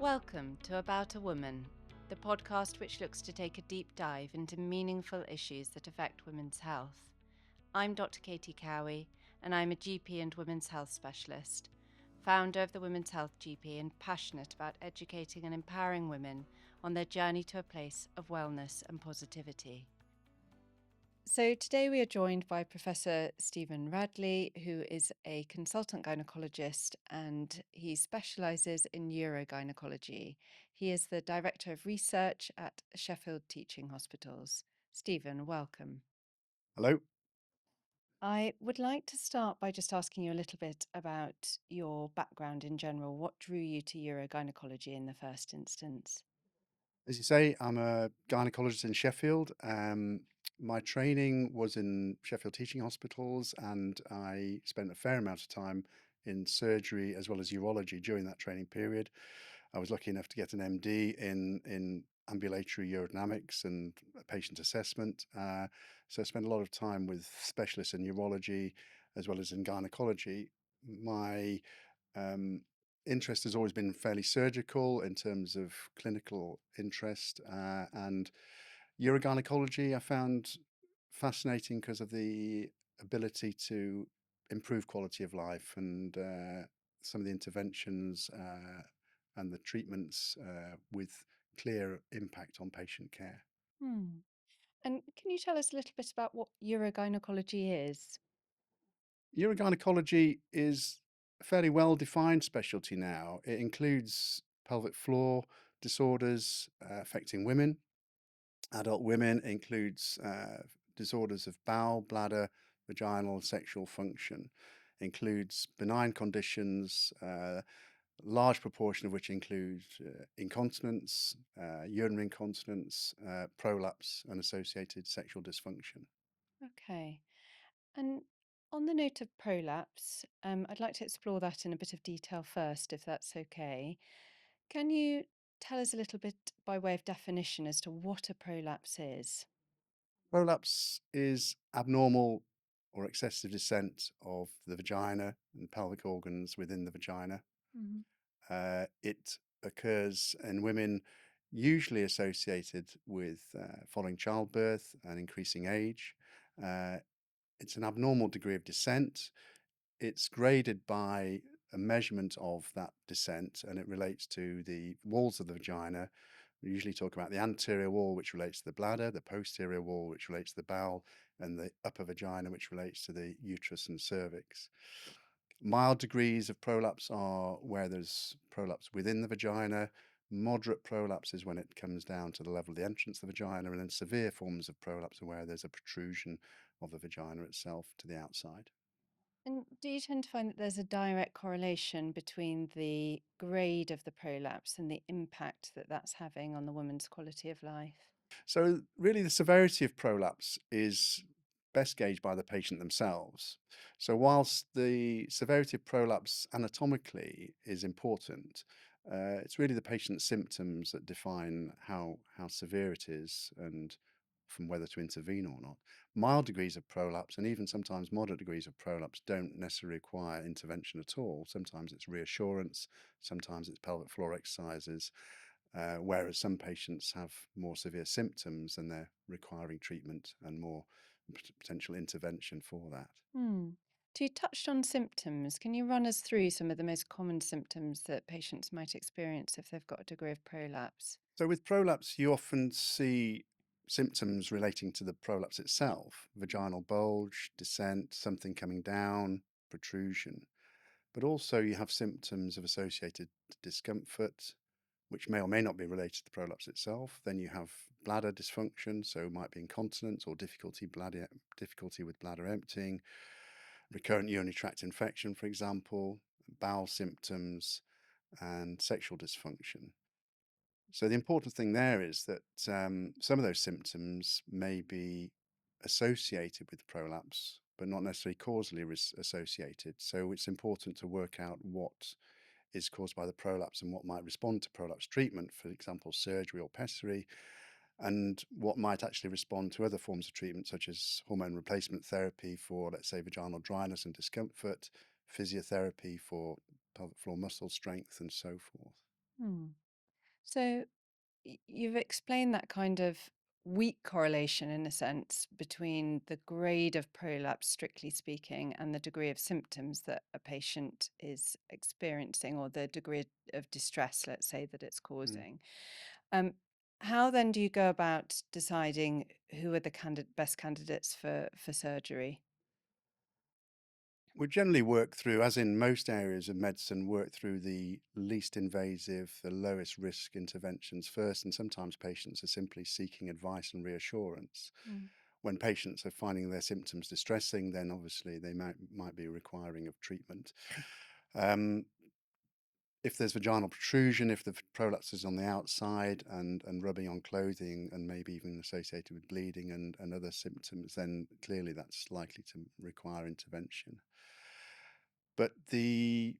Welcome to About a Woman, the podcast which looks to take a deep dive into meaningful issues that affect women's health. I'm Dr. Katie Cowie, and I'm a GP and women's health specialist, founder of the Women's Health GP, and passionate about educating and empowering women on their journey to a place of wellness and positivity. So today we are joined by Professor Stephen Radley, who is a consultant gynaecologist and he specialises in urogynaecology. He is the Director of Research at Sheffield Teaching Hospitals. Stephen, welcome. Hello. I would like to start by just asking you a little bit about your background in general. What drew you to urogynaecology in the first instance? As you say, I'm a gynecologist in Sheffield. My training was in Sheffield Teaching Hospitals, and I spent a fair amount of time in surgery as well as urology during that training period. I was lucky enough to get an MD in ambulatory urodynamics and patient assessment. So I spent a lot of time with specialists in urology as well as in gynecology. My Um, interest has always been fairly surgical in terms of clinical interest, and urogynecology I found fascinating because of the ability to improve quality of life and some of the interventions and the treatments with clear impact on patient care. Hmm. And can you tell us a little bit about what urogynaecology is? Urogynecology is a fairly well defined specialty now. It includes pelvic floor disorders affecting women, adult women, it includes disorders of bowel, bladder, vaginal, sexual function, includes benign conditions, large proportion of which include incontinence, urinary incontinence, prolapse, and associated sexual dysfunction. Okay. And on the note of prolapse, I'd like to explore that in a bit of detail first, if that's okay. Can you tell us a little bit by way of definition as to what a prolapse is? Prolapse is abnormal or excessive descent of the vagina and pelvic organs within the vagina. Mhm. It occurs in women usually associated with following childbirth and increasing age. Uh, it's an abnormal degree of descent. It's graded by a measurement of that descent, and it relates to the walls of the vagina. We usually talk about the anterior wall, which relates to the bladder, the posterior wall, which relates to the bowel, and the upper vagina, which relates to the uterus and cervix. Mild degrees of prolapse are where there's prolapse within the vagina. Moderate prolapse is when it comes down to the level of the entrance of the vagina, and then severe forms of prolapse are where there's a protrusion of the vagina itself to the outside. And do you tend to find that there's a direct correlation between the grade of the prolapse and the impact that that's having on the woman's quality of life? So, really, the severity of prolapse is best gauged by the patient themselves. So, whilst the severity of prolapse anatomically is important, it's really the patient's symptoms that define how severe it is and from whether to intervene or not. Mild degrees of prolapse and even sometimes moderate degrees of prolapse don't necessarily require intervention at all. Sometimes it's reassurance, sometimes it's pelvic floor exercises, whereas some patients have more severe symptoms and they're requiring treatment and more potential intervention for that. Hmm. So you touched on symptoms. Can you run us through some of the most common symptoms that patients might experience if they've got a degree of prolapse? So, with prolapse, you often see symptoms relating to the prolapse itself: vaginal bulge, descent, something coming down, protrusion. But also, you have symptoms of associated discomfort, which may or may not be related to the prolapse itself. Then you have bladder dysfunction, so it might be incontinence or difficulty with bladder emptying, recurrent urinary tract infection, for example, bowel symptoms, and sexual dysfunction. So the important thing there is that some of those symptoms may be associated with prolapse, but not necessarily causally associated. So it's important to work out what is caused by the prolapse and what might respond to prolapse treatment, for example, surgery or pessary, and what might actually respond to other forms of treatment, such as hormone replacement therapy for, let's say, vaginal dryness and discomfort, physiotherapy for pelvic floor muscle strength, and so forth. Hmm. So you've explained that kind of weak correlation, in a sense, between the grade of prolapse, strictly speaking, and the degree of symptoms that a patient is experiencing, or the degree of distress, let's say, that it's Mm. causing. Um, how then do you go about deciding who are the best candidates for surgery? We generally work through, as in most areas of medicine, work through the least invasive, the lowest risk interventions first, and sometimes patients are simply seeking advice and reassurance. Mm. When patients are finding their symptoms distressing, then obviously they might be requiring of treatment. Um, if there's vaginal protrusion, if the prolapse is on the outside and rubbing on clothing and maybe even associated with bleeding and other symptoms, then clearly that's likely to require intervention. But the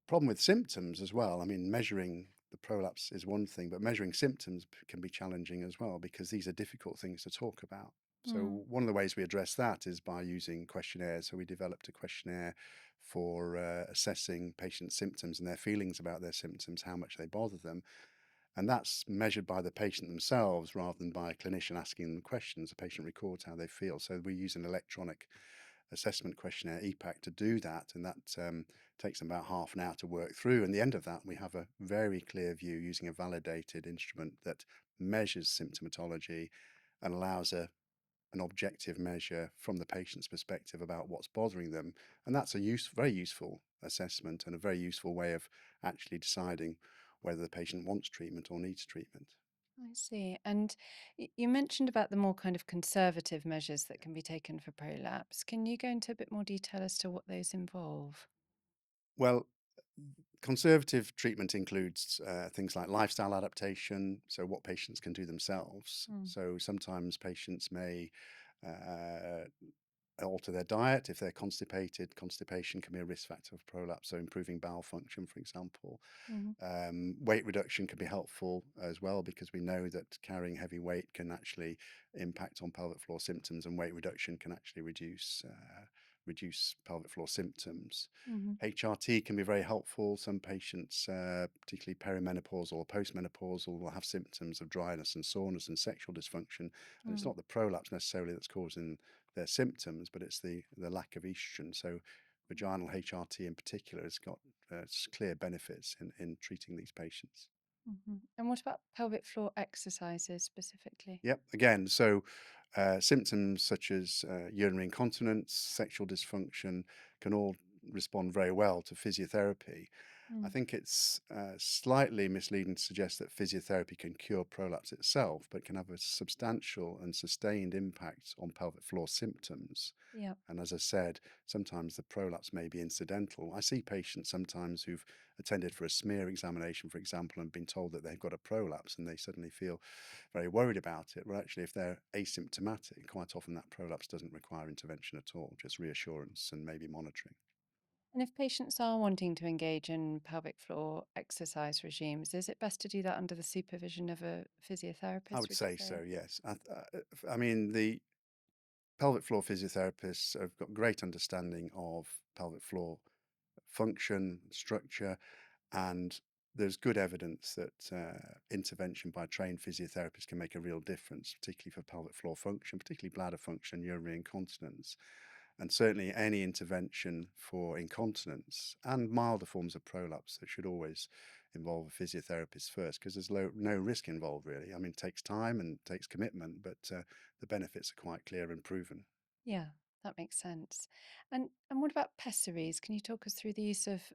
problem with symptoms as well, I mean, measuring the prolapse is one thing, but measuring symptoms can be challenging as well because these are difficult things to talk about. Mm. So one of the ways we address that is by using questionnaires. So we developed a questionnaire for assessing patients' symptoms and their feelings about their symptoms, how much they bother them. And that's measured by the patient themselves rather than by a clinician asking them questions. The patient records how they feel. So we use an electronic assessment questionnaire, EPAC, to do that. And that takes them about half an hour to work through. And the end of that, we have a very clear view using a validated instrument that measures symptomatology and allows an objective measure from the patient's perspective about what's bothering them. And that's a very useful assessment and a very useful way of actually deciding whether the patient wants treatment or needs treatment. I see. And you mentioned about the more kind of conservative measures that can be taken for prolapse. Can you go into a bit more detail as to what those involve? Well, conservative treatment includes things like lifestyle adaptation, so what patients can do themselves. Mm. So sometimes patients may uh, alter their diet if they're constipated. Constipation can be a risk factor of prolapse, so improving bowel function, for example. Mhm. Weight reduction can be helpful as well because we know that carrying heavy weight can actually impact on pelvic floor symptoms, and weight reduction can actually reduce pelvic floor symptoms. Mhm. HRT can be very helpful. Some patients, particularly perimenopausal or postmenopausal, will have symptoms of dryness and soreness and sexual dysfunction. And it's Mm. not the prolapse necessarily that's causing their symptoms, but it's the lack of estrogen. So vaginal HRT in particular has got clear benefits in treating these patients. Mhm. And what about pelvic floor exercises specifically? Yep. Again, so symptoms such as urinary incontinence, sexual dysfunction can all respond very well to physiotherapy. I Mm. think it's slightly misleading to suggest that physiotherapy can cure prolapse itself, but can have a substantial and sustained impact on pelvic floor symptoms. Yeah. And as I said, sometimes the prolapse may be incidental. I see patients sometimes who've attended for a smear examination, for example, and been told that they've got a prolapse and they suddenly feel very worried about it. Well, actually, if they're asymptomatic, quite often that prolapse doesn't require intervention at all, just reassurance and maybe monitoring. And if patients are wanting to engage in pelvic floor exercise regimes, is it best to do that under the supervision of a I physiotherapist, would would you say so, say? yes. I mean, the pelvic floor physiotherapists have got great understanding of pelvic floor function, structure, and there's good evidence that intervention by trained physiotherapists can make a real difference, particularly for pelvic floor function, particularly bladder function, urinary incontinence. And certainly any intervention for incontinence and milder forms of prolapse that should always involve a physiotherapist first because there's no risk involved really. I mean, it takes time and takes commitment, but the benefits are quite clear and proven. Yeah, that makes sense. And what about pessaries? Can you talk us through the use of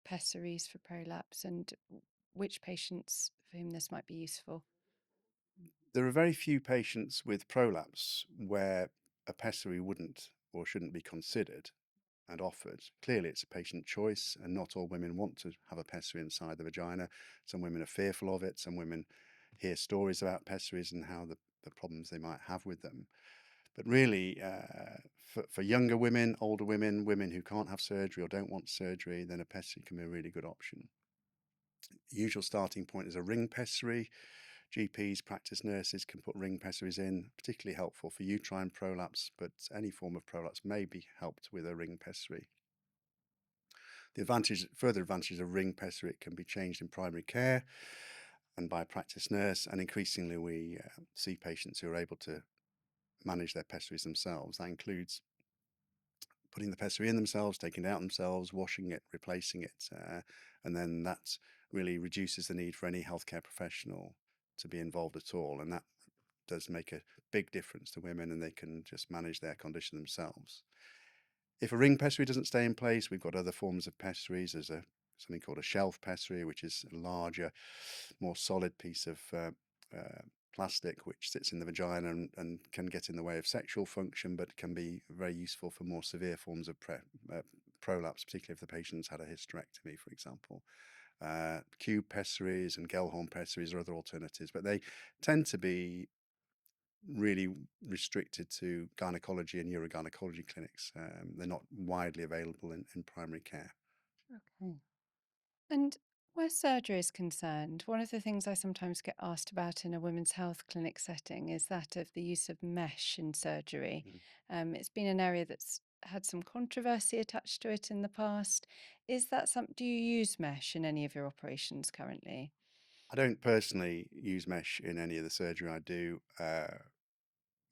pessaries for prolapse and which patients for whom this might be useful? There are very few patients with prolapse where a pessary wouldn't or shouldn't be considered and offered. Clearly, it's a patient choice, and not all women want to have a pessary inside the vagina. Some women are fearful of it. Some women hear stories about pessaries and how the problems they might have with them. But really, for younger women, older women, women who can't have surgery or don't want surgery, then a pessary can be a really good option. The usual starting point is a ring pessary. GPs, practice nurses can put ring pessaries in, particularly helpful for uterine prolapse, but any form of prolapse may be helped with a ring pessary. Further advantages of ring pessary, it can be changed in primary care. and by a practice nurse. And increasingly, we see patients who are able to manage their pessaries themselves. That includes putting the pessary in themselves, taking it out themselves, washing it, replacing it. And then that really reduces the need for any healthcare professional to be involved at all. And that does make a big difference to women, and they can just manage their condition themselves. If a ring pessary doesn't stay in place, we've got other forms of pessaries. There's something called a shelf pessary, which is a larger, more solid piece of plastic which sits in the vagina and can get in the way of sexual function, but can be very useful for more severe forms of prolapse, particularly if the patient's had a hysterectomy, for example. Cube pessaries and Gellhorn pessaries are other alternatives, but they tend to be really restricted to gynecology and urogynecology clinics. They're not widely available in primary care. Okay. And where surgery is concerned, one of the things I sometimes get asked about in a women's health clinic setting is that of the use of mesh in surgery. Mhm. It's been an area that's had some controversy attached to it in the past. Is that something, do you use mesh in any of your operations currently? I don't personally use mesh in any of the surgery I do.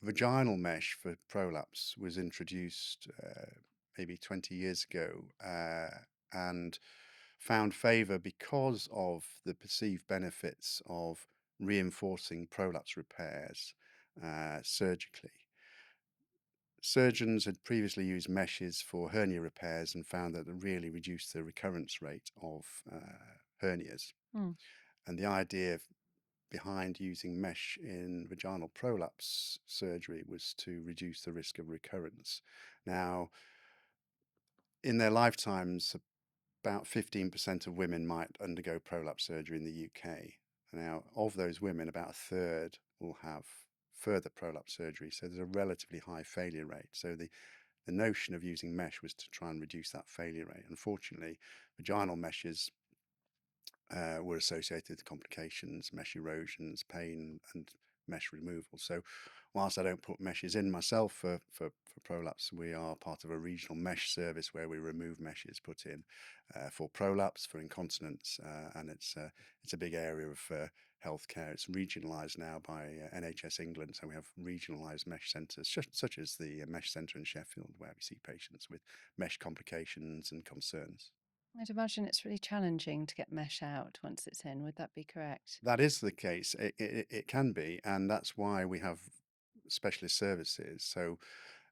Vaginal mesh for prolapse was introduced maybe 20 years ago and found favour because of the perceived benefits of reinforcing prolapse repairs surgically. Surgeons had previously used meshes for hernia repairs and found that they really reduced the recurrence rate of hernias. Hmm. And the idea behind using mesh in vaginal prolapse surgery was to reduce the risk of recurrence. Now, in their lifetimes, about 15% of women might undergo prolapse surgery in the UK. Now, of those women, about a third will have further prolapse surgery, so there's a relatively high failure rate. So the notion of using mesh was to try and reduce that failure rate. Unfortunately, vaginal meshes were associated with complications, mesh erosions, pain, and mesh removal. So, whilst I don't put meshes in myself for prolapse, we are part of a regional mesh service where we remove meshes put in for prolapse, for incontinence, and it's a big area of healthcare. It's regionalised now by NHS England, so we have regionalised mesh centres, such as the mesh centre in Sheffield, where we see patients with mesh complications and concerns. I'd imagine it's really challenging to get mesh out once it's in. Would that be correct? That is the case. It can be, and that's why we have specialist services. So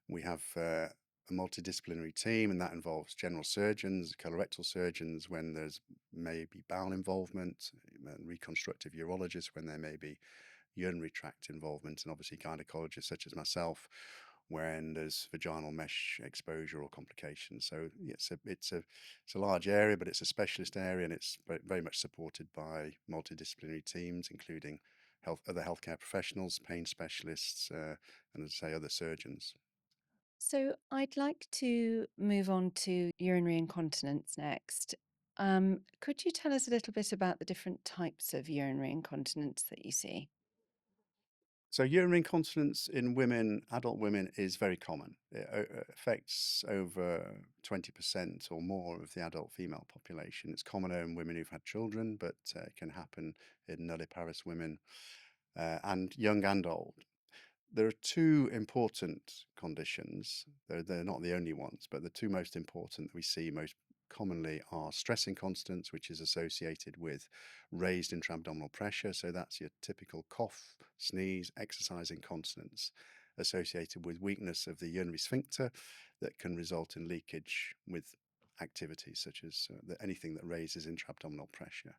we have a multidisciplinary team, and that involves general surgeons, colorectal surgeons when there's maybe bowel involvement, and reconstructive urologists when there may be urinary tract involvement, and obviously gynecologists such as myself when there's vaginal mesh exposure or complications. So it's a large area, but it's a specialist area, and it's very much supported by multidisciplinary teams, including other healthcare professionals, pain specialists, and as I say, other surgeons. So I'd like to move on to urinary incontinence next. Could you tell us a little bit about the different types of urinary incontinence that you see? So urinary incontinence in women, adult women, is very common. It affects over 20% or more of the adult female population. It's commoner in women who've had children, but it can happen in nulliparous women and young and old. There are two important conditions. They're not the only ones, but the two most important that we see most commonly are stress incontinence, which is associated with raised intra-abdominal pressure. So that's your typical cough, sneeze, exercise incontinence associated with weakness of the urinary sphincter that can result in leakage with activities such as anything that raises intra-abdominal pressure.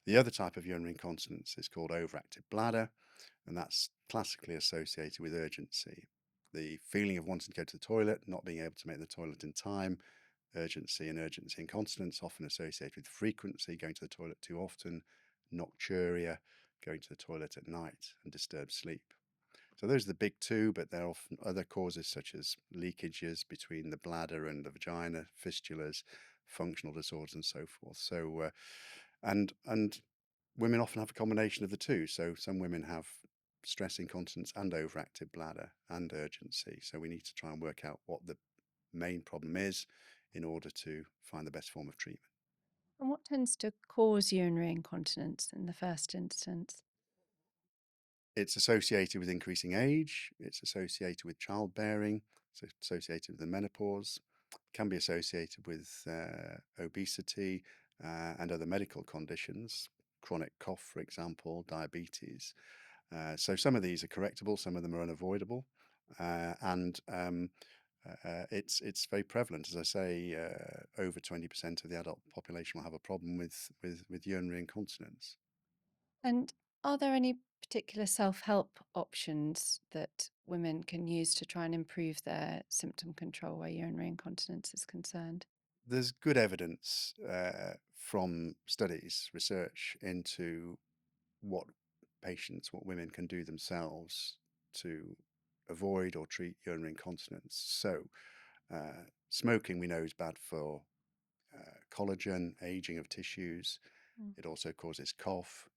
The other type of urinary incontinence is called overactive bladder, and that's classically associated with urgency. The feeling of wanting to go to the toilet, not being able to make the toilet in time, urgency and urgency incontinence, often associated with frequency, going to the toilet too often, nocturia, going to the toilet at night, and disturbed sleep. So those are the big two, but there are often other causes such as leakages between the bladder and the vagina, fistulas, functional disorders, and so forth. So, and women often have a combination of the two. So some women have stress incontinence and overactive bladder and urgency. So we need to try and work out what the main problem is in order to find the best form of treatment. And what tends to cause urinary incontinence in the first instance? It's associated with increasing age, it's associated with childbearing, it's associated with the menopause, can be associated with obesity and other medical conditions, chronic cough, for example, diabetes. So some of these are correctable, some of them are unavoidable, and it's very prevalent. As I say, over 20% of the adult population will have a problem with urinary incontinence. And are there any particular self help options that women can use to try and improve their symptom control where urinary incontinence is concerned? There's good evidence from studies, research into what what women can do themselves to avoid or treat urinary incontinence. So, smoking we know is bad for collagen, aging of tissues. Mm. It also causes cough,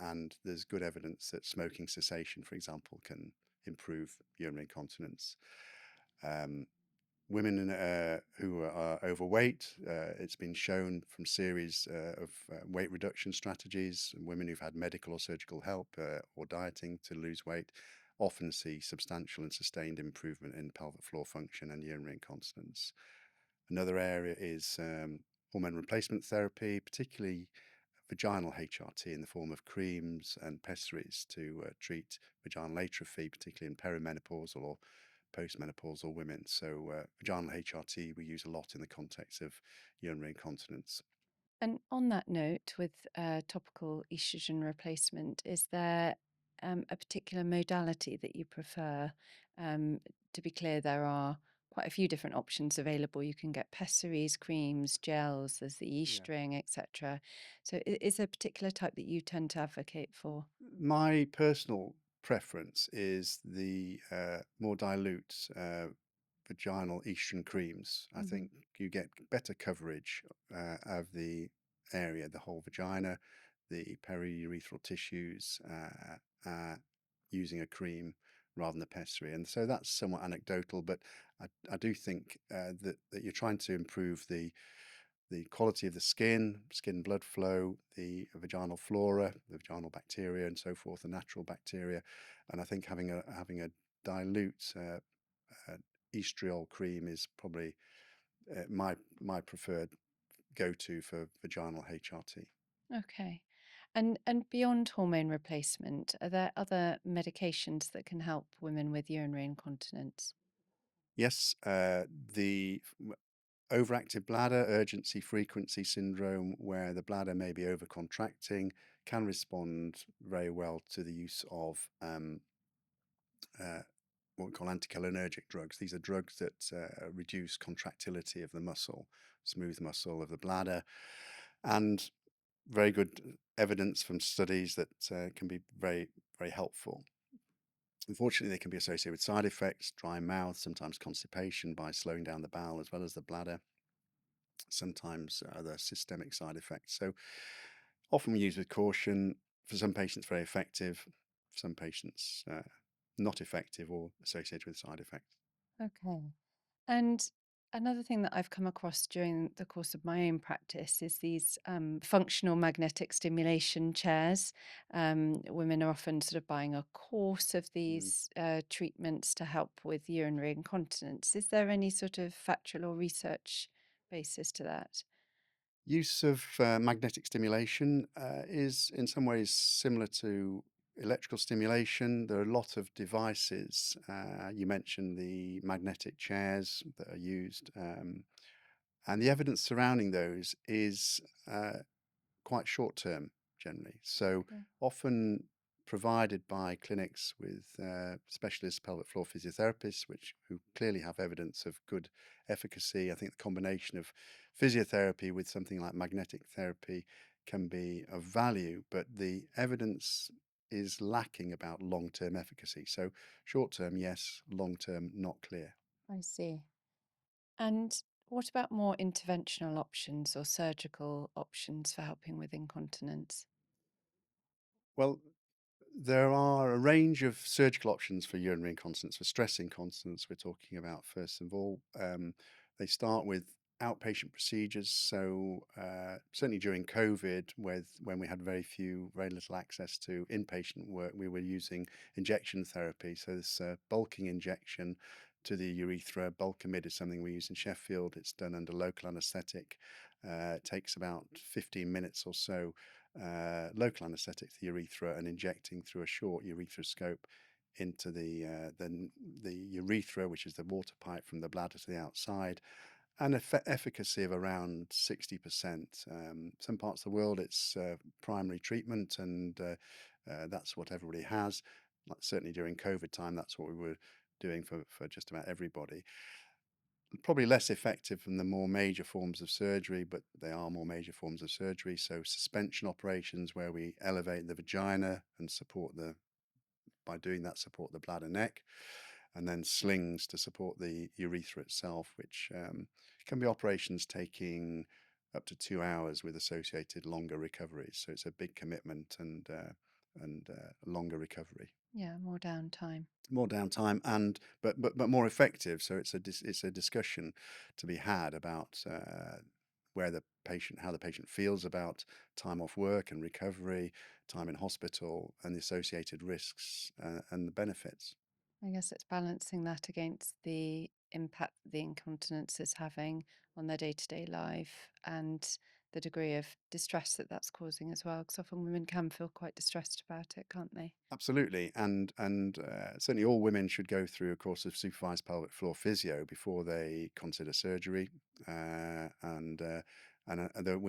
and there's good evidence that smoking cessation, for example, can improve urinary incontinence. Um, Women who are overweight, it's been shown from series of weight reduction strategies, and women who've had medical or surgical help or dieting to lose weight often see substantial and sustained improvement in pelvic floor function and urinary incontinence. Another area is hormone replacement therapy, particularly vaginal HRT in the form of creams and pessaries to treat vaginal atrophy, particularly in perimenopausal or postmenopausal women. So, vaginal HRT we use a lot in the context of urinary incontinence. And on that note, with topical estrogen replacement, is there a particular modality that you prefer? To be clear, there are quite a few different options available. You can get pessaries, creams, gels, there's the Yeah. e-string, etc. So, is there a particular type that you tend to advocate for? My personal preference is the more dilute vaginal estrogen creams. I Hmm. think you get better coverage of the area, the whole vagina, the periurethral tissues, using a cream rather than the pessary. And so that's somewhat anecdotal, but I do think that you're trying to improve the quality of the skin blood flow, the vaginal flora, the vaginal bacteria, and so forth, the natural bacteria. And I think having a dilute estriol cream is probably my preferred go-to for vaginal HRT. Okay. And beyond hormone replacement, are there other medications that can help women with urinary incontinence? Yes, the overactive bladder, urgency frequency syndrome, where the bladder may be overcontracting, can respond very well to the use of uh, what we call anticholinergic drugs. These are drugs that reduce contractility of the muscle, smooth muscle of the bladder, and very good evidence from studies that can be very helpful. Unfortunately, they can be associated with side effects, dry mouth, sometimes constipation by slowing down the bowel as well as the bladder, sometimes other systemic side effects. So often we use with caution. For some patients, very effective. For some patients, not effective or associated with side effects. Okay. And another thing that I've come across during the course of my own practice is these functional magnetic stimulation chairs. Women are often sort of buying a course of Mm. these treatments to help with urinary incontinence. Is there any sort of factual or research basis to that? Use of magnetic stimulation is in some ways similar to electrical stimulation. There are a lot of devices. You mentioned the magnetic chairs that are used, and the evidence surrounding those is quite short term generally. So Okay. often provided by clinics with specialist pelvic floor physiotherapists, which who clearly have evidence of good efficacy. I think the combination of physiotherapy with something like magnetic therapy can be of value, but the evidence is lacking about long-term efficacy. So short-term, yes; long-term, not clear. I see. And what about more interventional options or surgical options for helping with incontinence? Well, there are a range of surgical options for urinary incontinence. For stress incontinence, we're talking about first of all. They start with outpatient procedures. So certainly during COVID, when we had very little access to inpatient work, we were using injection therapy. So this bulking injection to the urethra, bulkamid is something we use in Sheffield. It's done under local anaesthetic. It takes about 15 minutes or so. Local anaesthetic to the urethra and injecting through a short urethroskope into the urethra, which is the water pipe from the bladder to the outside, and efficacy of around 60%. Some parts of the world, it's primary treatment, and that's what everybody has. Like certainly during COVID time, that's what we were doing for just about everybody. Probably less effective than the more major forms of surgery, but they are more major forms of surgery. So suspension operations where we elevate the vagina and by doing that, support the bladder neck, and then slings to support the urethra itself, which can be operations taking up to 2 hours with associated longer recoveries. So it's a big commitment and longer recovery. Yeah, more downtime. More downtime and but more effective. So it's a discussion to be had about how the patient feels about time off work and recovery, time in hospital, and the associated risks and the benefits. I guess it's balancing that against the impact that the incontinence is having on their day-to-day life and the degree of distress that that's causing as well, because often women can feel quite distressed about it, can't they? Absolutely, and certainly all women should go through a course of supervised pelvic floor physio before they consider surgery. We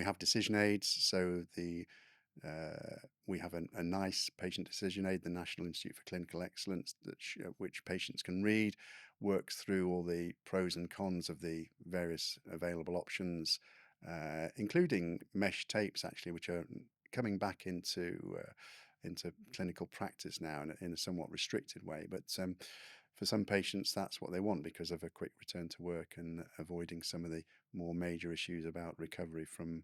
have decision aids, so we have a nice patient decision aid, the National Institute for Clinical Excellence, which patients can read, works through all the pros and cons of the various available options, including mesh tapes, actually, which are coming back into clinical practice now in a somewhat restricted way. But for some patients, that's what they want because of a quick return to work and avoiding some of the more major issues about recovery from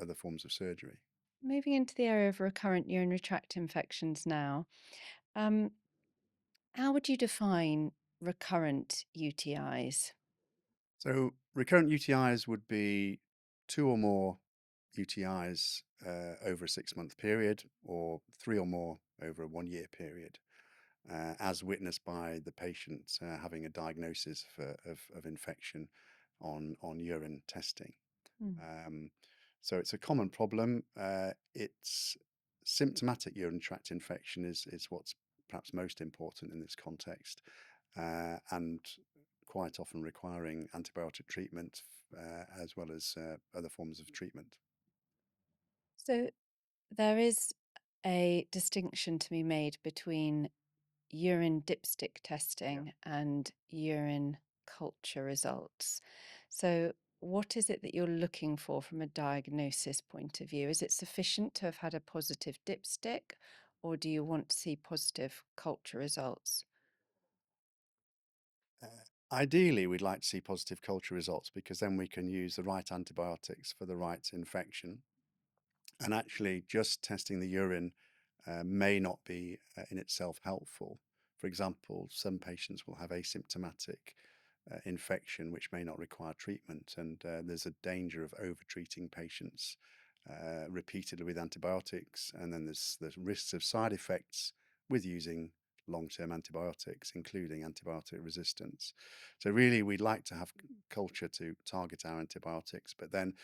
other forms of surgery. Moving into the area of recurrent urinary tract infections now, um, how would you define recurrent UTIs? So recurrent UTIs would be two or more UTIs over a 6-month period, or three or more over a 1 year period, as witnessed by the patient having a diagnosis of infection on urine testing. Hmm. Um, so it's a common problem. It's symptomatic urinary tract infection is what's perhaps most important in this context, and quite often requiring antibiotic treatment as well as other forms of treatment. So there is a distinction to be made between urine dipstick Yeah. testing and urine culture results. So, what is it that you're looking for from a diagnosis point of view? Is it sufficient to have had a positive dipstick, or do you want to see positive culture results? Uh, Ideally, we'd like to see positive culture results because then we can use the right antibiotics for the right infection. And actually, just testing the urine may not be in itself helpful. For example, some patients will have asymptomatic infection which may not require treatment, and there's a danger of over-treating patients repeatedly with antibiotics, and then there's risks of side effects with using long-term antibiotics, including antibiotic resistance. So really, we'd like to have culture to target our antibiotics, but then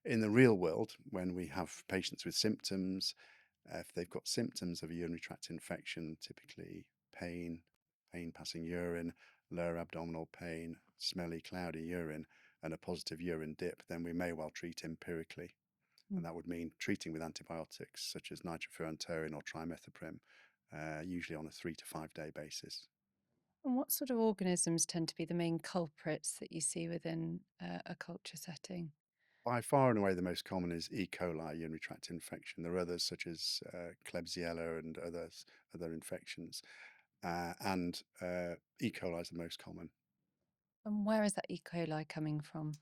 in the real world, when we have patients with symptoms, if they've got symptoms of a urinary tract infection, typically pain passing urine, lower abdominal pain, smelly, cloudy urine, and a positive urine dip, then we may well treat empirically. And Mm. that would mean treating with antibiotics such as nitrofurantoin or trimethoprim, usually on a 3 to 5 day basis. And what sort of organisms tend to be the main culprits that you see within a culture setting? By far and away, the most common is E. coli urinary tract infection. There are others such as Klebsiella and other infections, and E. coli is the most common. And where is that E. coli coming from?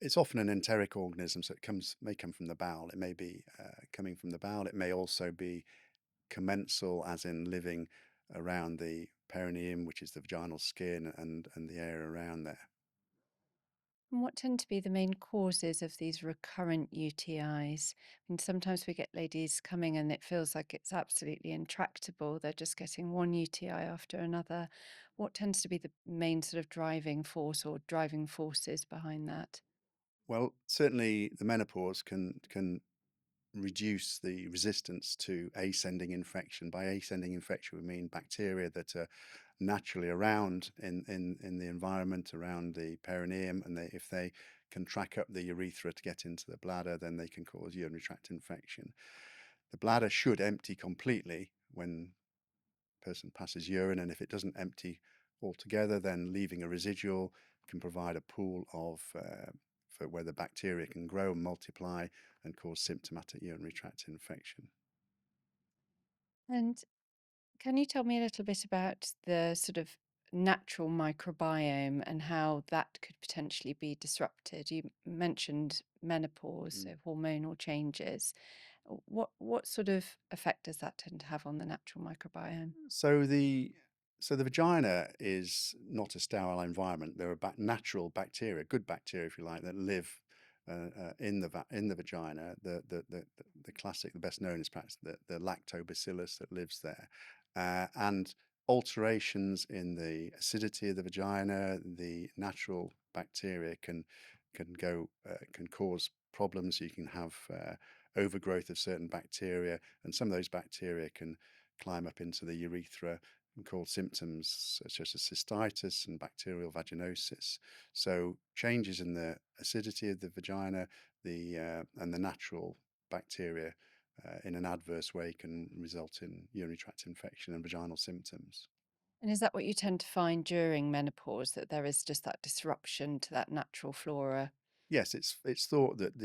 It's often an enteric organism, so may come from the bowel. It may be coming from the bowel. It may also be commensal, as in living around the perineum, which is the vaginal skin, and the area around there. And what tend to be the main causes of these recurrent UTIs? And sometimes we get ladies coming and it feels like it's absolutely intractable. They're just getting one UTI after another. What tends to be the main sort of driving force or driving forces behind that? Well, certainly the menopause can reduce the resistance to ascending infection. By ascending infection, we mean bacteria that are naturally around in the environment around the perineum, and if they can track up the urethra to get into the bladder, then they can cause urinary tract infection. The bladder should empty completely when a person passes urine, and if it doesn't empty altogether, then leaving a residual can provide a pool of for where the bacteria can grow and multiply and cause symptomatic urinary tract infection. And can you tell me a little bit about the sort of natural microbiome and how that could potentially be disrupted? You mentioned menopause, Mm. so hormonal changes. What sort of effect does that tend to have on the natural microbiome? So the vagina is not a sterile environment. There are natural bacteria, good bacteria, if you like, that live in the vagina. The classic, the best known is perhaps the lactobacillus that lives there, and alterations in the acidity of the vagina, the natural bacteria can cause problems. You can have overgrowth of certain bacteria, and some of those bacteria can climb up into the urethra and cause symptoms such as cystitis and bacterial vaginosis. So changes in the acidity of the vagina, and the natural bacteria in an adverse way can result in urinary tract infection and vaginal symptoms. And is that what you tend to find during menopause, that there is just that disruption to that natural flora? Yes, it's thought that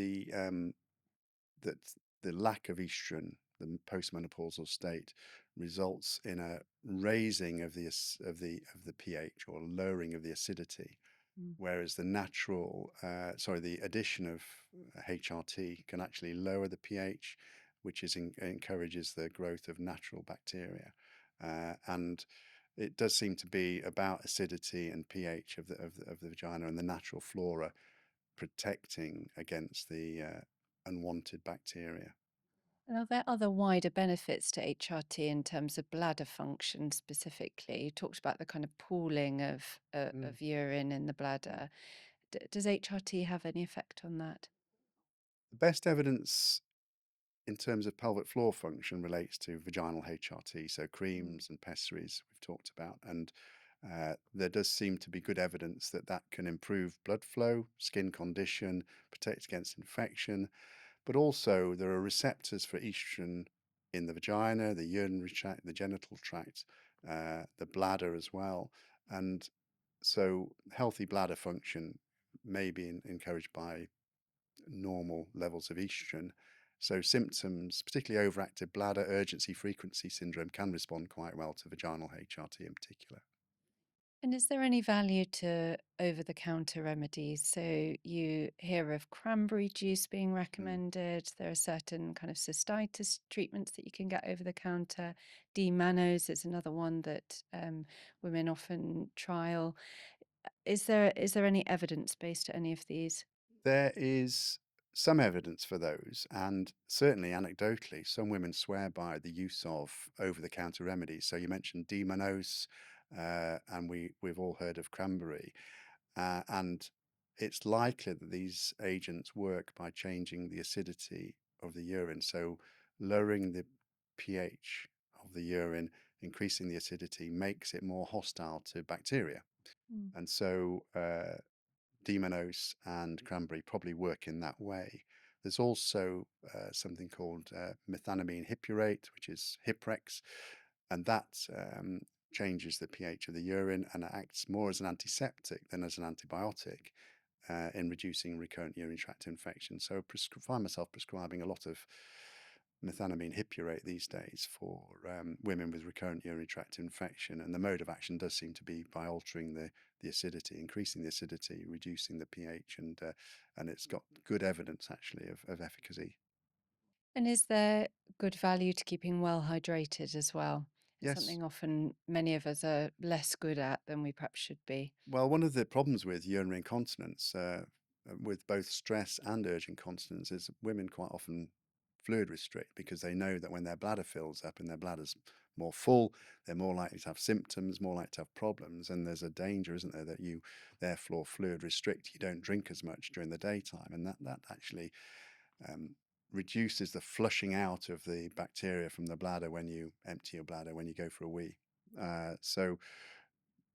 that the lack of estrogen, the postmenopausal state, results in a raising of the pH or lowering of the acidity, Mm. whereas the addition of HRT can actually lower the pH, which encourages the growth of natural bacteria, and it does seem to be about acidity and pH of the vagina and the natural flora protecting against the unwanted bacteria. And are there other wider benefits to HRT in terms of bladder function specifically? You talked about the kind of pooling Mm. of urine in the bladder. Does HRT have any effect on that? The best evidence in terms of pelvic floor function relates to vaginal HRT, so Mm. creams and pessaries we've talked about, and there does seem to be good evidence that that can improve blood flow, skin condition, protect against infection, but also there are receptors for estrogen in the vagina, the urinary tract, the genital tract, the bladder as well, and so healthy bladder function may be encouraged by normal levels of estrogen. So symptoms, particularly overactive bladder, urgency frequency syndrome, can respond quite well to vaginal HRT in particular. And is there any value to over the counter remedies? So you hear of cranberry juice being Mm. recommended. There are certain kind of cystitis treatments that you can get over the counter. D-mannose is another one that women often trial. Is there any evidence based to any of these? There is some evidence for those, and certainly anecdotally, some women swear by the use of over-the-counter remedies. So you mentioned D-mannose, and we've all heard of cranberry. And it's likely that these agents work by changing the acidity of the urine. So lowering the pH of the urine, increasing the acidity, makes it more hostile to bacteria. Mm. And so Demonose and cranberry probably work in that way. There's also something called methanamine hippurate, which is Hiprex, and that changes the pH of the urine and acts more as an antiseptic than as an antibiotic in reducing recurrent urinary tract infection. So I find myself prescribing a lot of methanamine hippurate these days for women with recurrent urinary tract infection, and the mode of action does seem to be by altering the acidity, increasing the acidity, reducing the pH, and it's got good evidence actually of efficacy. And is there good value to keeping well hydrated as well? It's Yes. something often many of us are less good at than we perhaps should be. Well, one of the problems with urinary incontinence, with both stress and urge incontinence, is women quite often fluid restrict because they know that when their bladder fills up and their bladder's more full, they're more likely to have symptoms, more likely to have problems. And there's a danger, isn't there, that you therefore fluid restrict, you don't drink as much during the daytime. And that actually um, reduces the flushing out of the bacteria from the bladder when you empty your bladder, when you go for a wee. So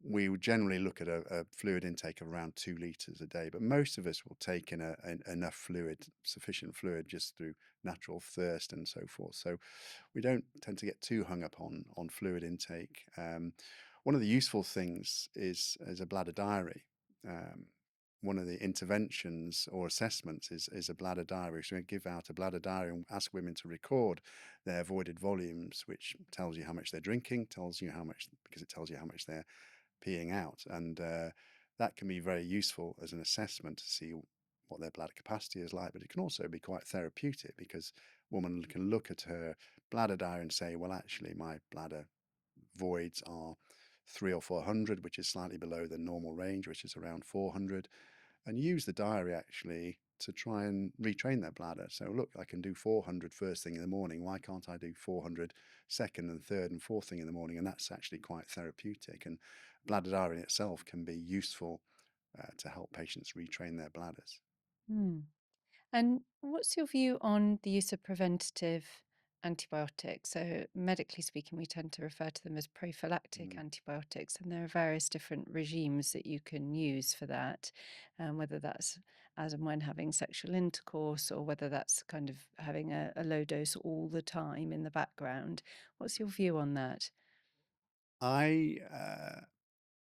we would generally look at a fluid intake of around 2 litres a day, but most of us will take in enough fluid, sufficient fluid, just through natural thirst and so forth. So we don't tend to get too hung up on fluid intake. One of the useful things is a bladder diary. Um, one of the interventions or assessments is a bladder diary. So we give out a bladder diary and ask women to record their avoided volumes, which tells you how much they're drinking, tells you how much, because it tells you how much they're peeing out. And that can be very useful as an assessment to see what their bladder capacity is like. But it can also be quite therapeutic because a woman can look at her bladder diary and say, well, actually, my bladder voids are 300 or 400, which is slightly below the normal range, which is around 400, and use the diary actually to try and retrain their bladder. So look, I can do 400 first thing in the morning. Why can't I do 400 second and third and fourth thing in the morning? And that's actually quite therapeutic. And bladder diary in itself can be useful to help patients retrain their bladders. Hmm. And what's your view on the use of preventative antibiotics? So, medically speaking, we tend to refer to them as prophylactic Mm. antibiotics, and there are various different regimes that you can use for that, whether that's as and when having sexual intercourse or whether that's kind of having a low dose all the time in the background. What's your view on that? I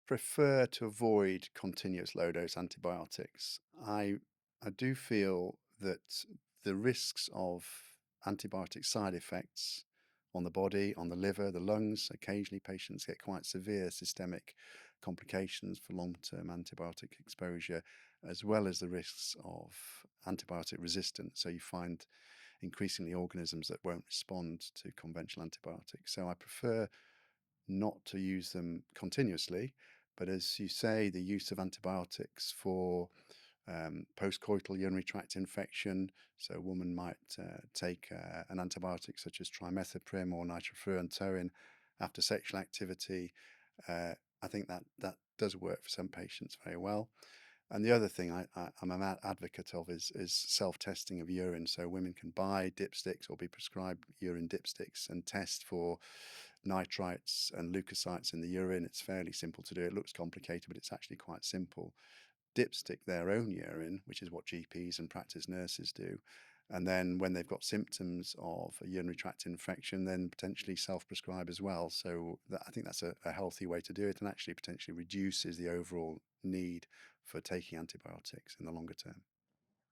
prefer to avoid continuous low dose antibiotics. I do feel that the risks of antibiotic side effects on the body, on the liver, the lungs, occasionally patients get quite severe systemic complications for long-term antibiotic exposure, as well as the risks of antibiotic resistance. So you find increasingly organisms that won't respond to conventional antibiotics. So I prefer not to use them continuously, but as you say, the use of antibiotics for postcoital urinary tract infection. So a woman might take an antibiotic such as trimethoprim or nitrofurantoin after sexual activity. Uh, I think that does work for some patients very well. And the other thing I'm an advocate of is self-testing of urine. So women can buy dipsticks or be prescribed urine dipsticks and test for nitrites and leukocytes in the urine. It's fairly simple to do. It looks complicated, but it's actually quite simple. Dipstick their own urine, which is what GPs and practice nurses do. And then when they've got symptoms of a urinary tract infection, then potentially self-prescribe as well. So I think that's a healthy way to do it, and actually potentially reduces the overall need for taking antibiotics in the longer term.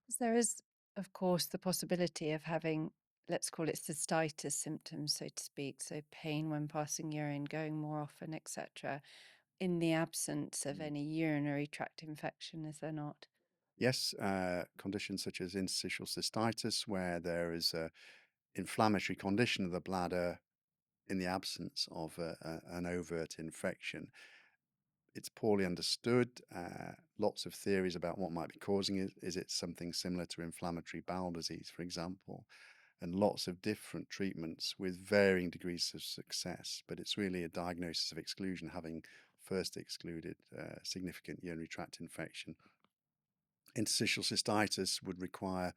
'Cause there is, of course, the possibility of having, let's call it cystitis symptoms, so to speak, so pain when passing urine, going more often, etc., in the absence of Mm. any urinary tract infection, is there not? Yes, conditions such as interstitial cystitis, where there is a inflammatory condition of the bladder in the absence of an overt infection. It's poorly understood. Lots of theories about what might be causing it. Is it something similar to inflammatory bowel disease, for example? And lots of different treatments with varying degrees of success. But it's really a diagnosis of exclusion, having first excluded significant urinary tract infection. Interstitial cystitis would require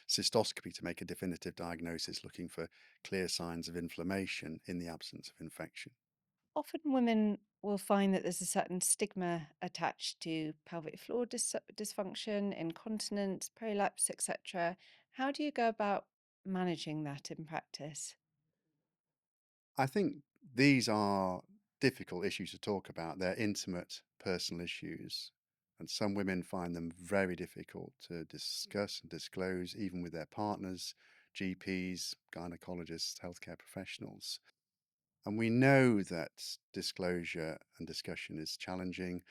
cystoscopy to make a definitive diagnosis, looking for clear signs of inflammation in the absence of infection. Often women will find that there's a certain stigma attached to pelvic floor dysfunction, incontinence, prolapse, etc. How do you go about managing that in practice? I think these are difficult issues to talk about. They're intimate, personal issues, and some women find them very difficult to discuss and disclose, even with their partners, GPs, gynecologists, healthcare professionals. And we know that disclosure and discussion is challenging.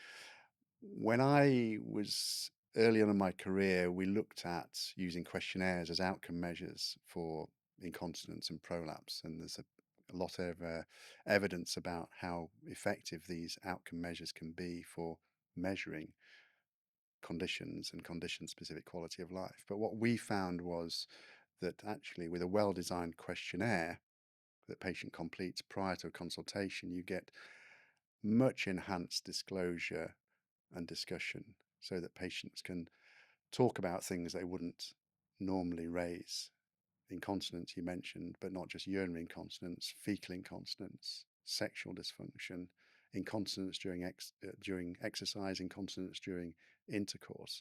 When I was early on in my career, we looked at using questionnaires as outcome measures for incontinence and prolapse. And there's a lot of evidence about how effective these outcome measures can be for measuring conditions and condition-specific quality of life. But what we found was that actually with a well-designed questionnaire that patient completes prior to a consultation, you get much enhanced disclosure and discussion so that patients can talk about things they wouldn't normally raise. Incontinence you mentioned, but not just urinary incontinence, fecal incontinence, sexual dysfunction, incontinence during exercise, incontinence during intercourse,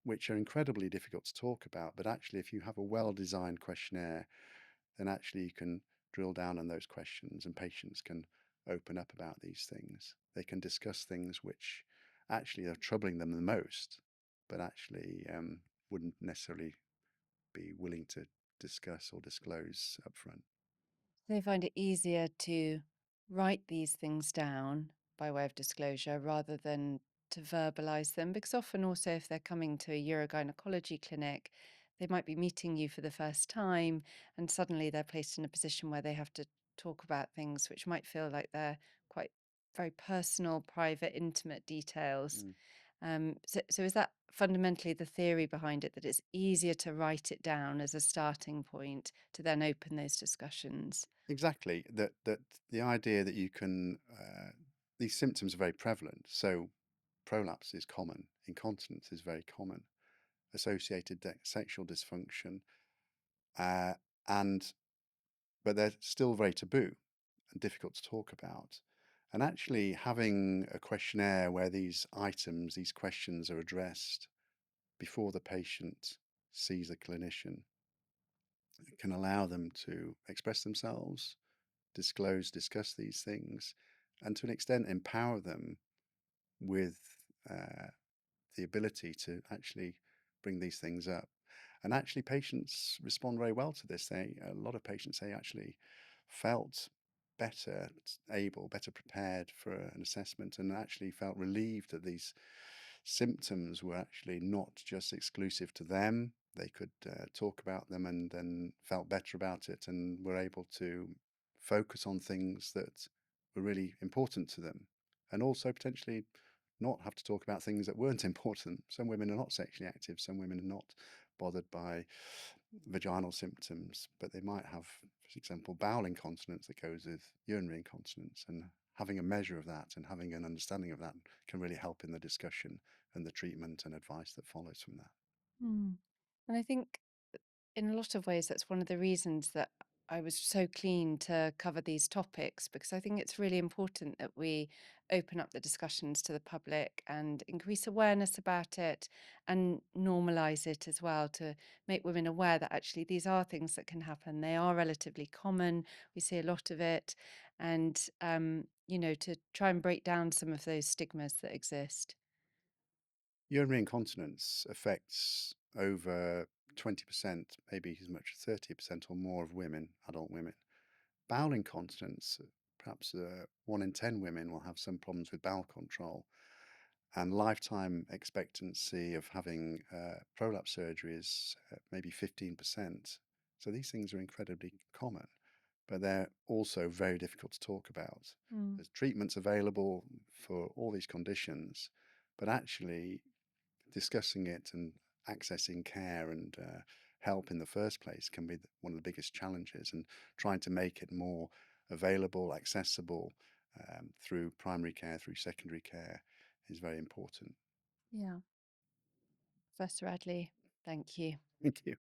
which are incredibly difficult to talk about. But actually, if you have a well-designed questionnaire, then actually you can drill down on those questions and patients can open up about these things. They can discuss things which actually are troubling them the most, but actually wouldn't necessarily be willing to discuss or disclose upfront. They find it easier to write these things down by way of disclosure rather than to verbalize them, because often also if they're coming to a urogynaecology clinic, they might be meeting you for the first time and suddenly they're placed in a position where they have to talk about things which might feel like they're quite very personal, private, intimate details. Mm. So is that fundamentally the theory behind it, that it's easier to write it down as a starting point to then open those discussions? Exactly. That the idea that you can these symptoms are very prevalent. So prolapse is common, incontinence is very common, associated sexual dysfunction, uh, and but they're still very taboo and difficult to talk about. And actually, having a questionnaire where these items, these questions are addressed before the patient sees a clinician can allow them to express themselves, discuss these things, and to an extent empower them with uh, the ability to actually bring these things up. And actually, patients respond very well to this. A lot of patients say actually felt better able, better prepared for an assessment, and actually felt relieved that these symptoms were actually not just exclusive to them. They could talk about them and then felt better about it and were able to focus on things that were really important to them and also potentially not have to talk about things that weren't important. Some women are not sexually active, some women are not bothered by vaginal symptoms, but they might have, for example, bowel incontinence that goes with urinary incontinence. And having a measure of that and having an understanding of that can really help in the discussion and the treatment and advice that follows from that. Hmm. And I think in a lot of ways, that's one of the reasons that I was so keen to cover these topics, because I think it's really important that we open up the discussions to the public and increase awareness about it and normalize it as well, to make women aware that actually these are things that can happen. They are relatively common. We see a lot of it. And, to try and break down some of those stigmas that exist. Urinary incontinence affects over 20%, maybe as much as 30% or more of women, adult women. Bowel incontinence, perhaps 1 in 10 women will have some problems with bowel control, and lifetime expectancy of having prolapse surgery is maybe 15%. So these things are incredibly common, but they're also very difficult to talk about. Mm. There's treatments available for all these conditions, but actually discussing it and accessing care and help in the first place can be one of the biggest challenges, and trying to make it more available, accessible through primary care, through secondary care is very important. Yeah. Professor Radley, thank you. Thank you.